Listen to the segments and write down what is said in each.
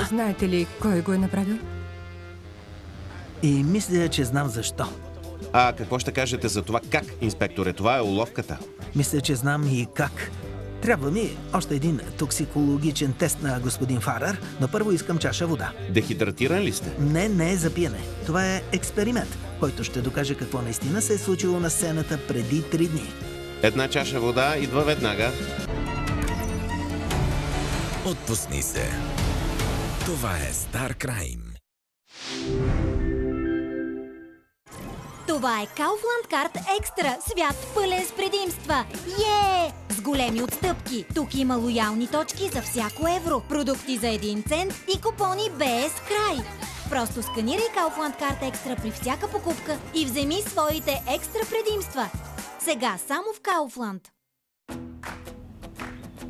Знаете ли кой го е направил? И мисля, че знам защо. А какво ще кажете за това как, инспекторе? Това е уловката. Мисля, че знам и как. Трябва ми още един токсикологичен тест на господин Фарър, но първо искам чаша вода. Дехидратиран ли сте? Не за пиене. Това е експеримент, който ще докаже какво наистина се е случило на сцената преди 3 дни. Една чаша вода идва веднага. Отпусни се. Това е Стар Крайм. Това е Kaufland Card Extra. Свят пълен с предимства. С големи отстъпки. Тук има лоялни точки за всяко евро, продукти за 1 цент и купони без край. Просто сканирай Kaufland Card Extra при всяка покупка и вземи своите екстра предимства. Сега само в Kaufland.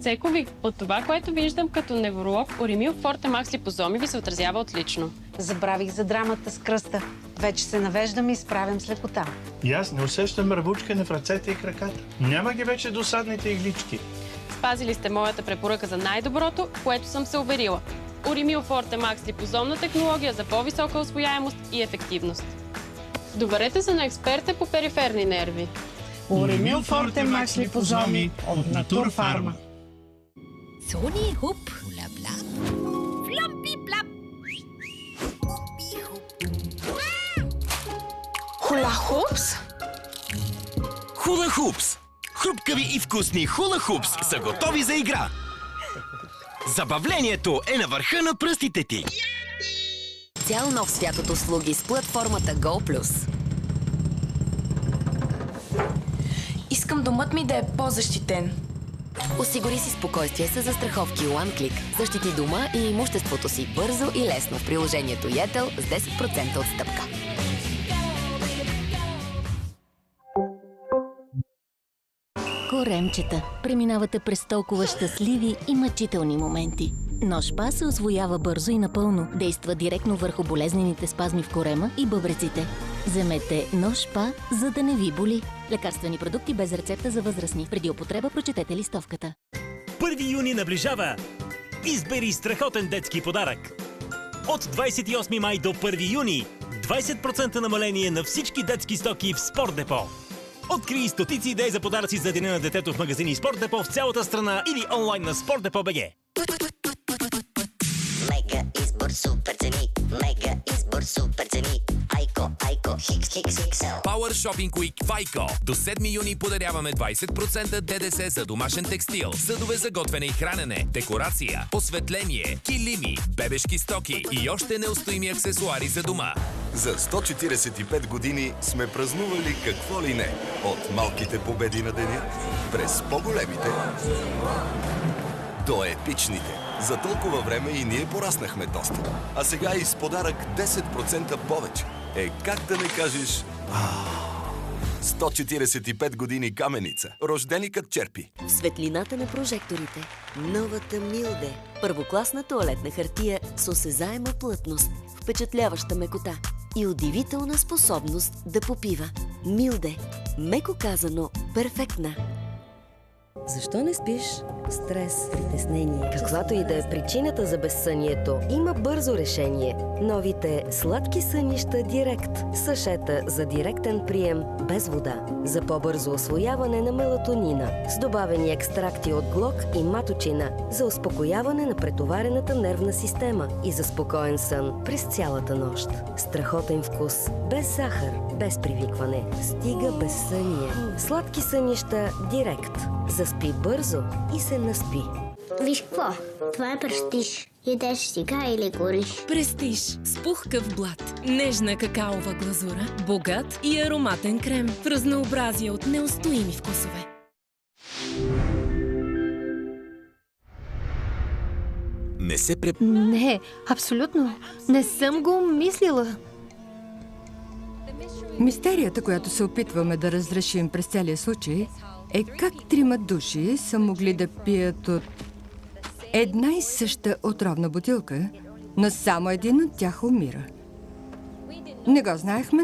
Цекови, от това, което виждам като невролог, Оремил Форте Макс липозоми ви се отразява отлично. Забравих за драмата с кръста. Вече се навеждам и справям с лекота. И аз не усещам ръбучкане в ръцете и краката. Няма ги вече досадните иглички. Спазили сте моята препоръка за най-доброто, което съм се уверила. Оремил Форте Макс липозомна технология за по-висока усвояемост и ефективност. Доверете се на експерта по периферни нерви. Оремил Форте Макс липозоми от Натур Фарма. Сони хуп. Хула-бла. Флампи-плап. Хула-хупс? Хула-хупс! Хрупкави и вкусни хула-хупс са готови за игра! Забавлението е на върха на пръстите ти! Цял нов свят от услуги с платформата Go+. Искам домът ми да е по-защитен. Осигури си спокойствие с застраховки OneClick. Защити дома и имуществото си бързо и лесно в приложението Yettel с 10% отстъпка. Коремчета, преминавате през толкова щастливи и мъчителни моменти. Нож-Па се усвоява бързо и напълно. Действа директно върху болезнените спазми в корема и бъбреците. Вземете Нож-Па, за да не ви боли. Лекарствени продукти без рецепта за възрастни. Преди употреба прочетете листовката. 1 юни наближава. Избери страхотен детски подарък. От 28 май до 1 юни 20% намаление на всички детски стоки в Спорт Депо. Открий стотици идеи за подаръци за деня на детето в магазини Спорт Депо в цялата страна или онлайн на Sport.bg. Мега избор супер цени. Мега избор супер цени. Айко, хикс, иксел. Power Shopping Week в Айко. До 7 юни подаряваме 20% ДДС за домашен текстил, съдове за готвене и хранене, декорация, осветление, килими, бебешки стоки и още неустоими аксесуари за дома. За 145 години сме празнували какво ли не. От малките победи на деня, през по-големите, до епичните. За толкова време и ние пораснахме доста. А сега и с подарък 10% повече. Как да не кажеш... 145 години Каменица. Рожденикът черпи. В светлината на прожекторите. Новата Милде. Първокласна тоалетна хартия с осезаема плътност, впечатляваща мекота и удивителна способност да попива. Милде. Меко казано, перфектна. Защо не спиш? Стрес, притеснение. Каквато и да е причината за безсънието, има бързо решение. Новите сладки сънища Директ. Сашета за директен прием без вода. За по-бързо усвояване на мелатонина. С добавени екстракти от глок и маточина. За успокояване на претоварената нервна система. И за спокоен сън през цялата нощ. Страхотен вкус. Без захар. Без привикване. Стига безсъние. Сладки сънища Директ. Заспи бързо и се наспи. Виж какво? Това е престиж. Ядеш сега или гориш? Престиж с пухкав блат, нежна какаова глазура, богат и ароматен крем в разнообразие от неустоими вкусове. Не се Не, абсолютно. Не съм го мислила. Мистерията, която се опитваме да разрешим през целия случай, е как 3 души са могли да пият от една и съща отровна бутилка, но само един от тях умира. Не го знаехме,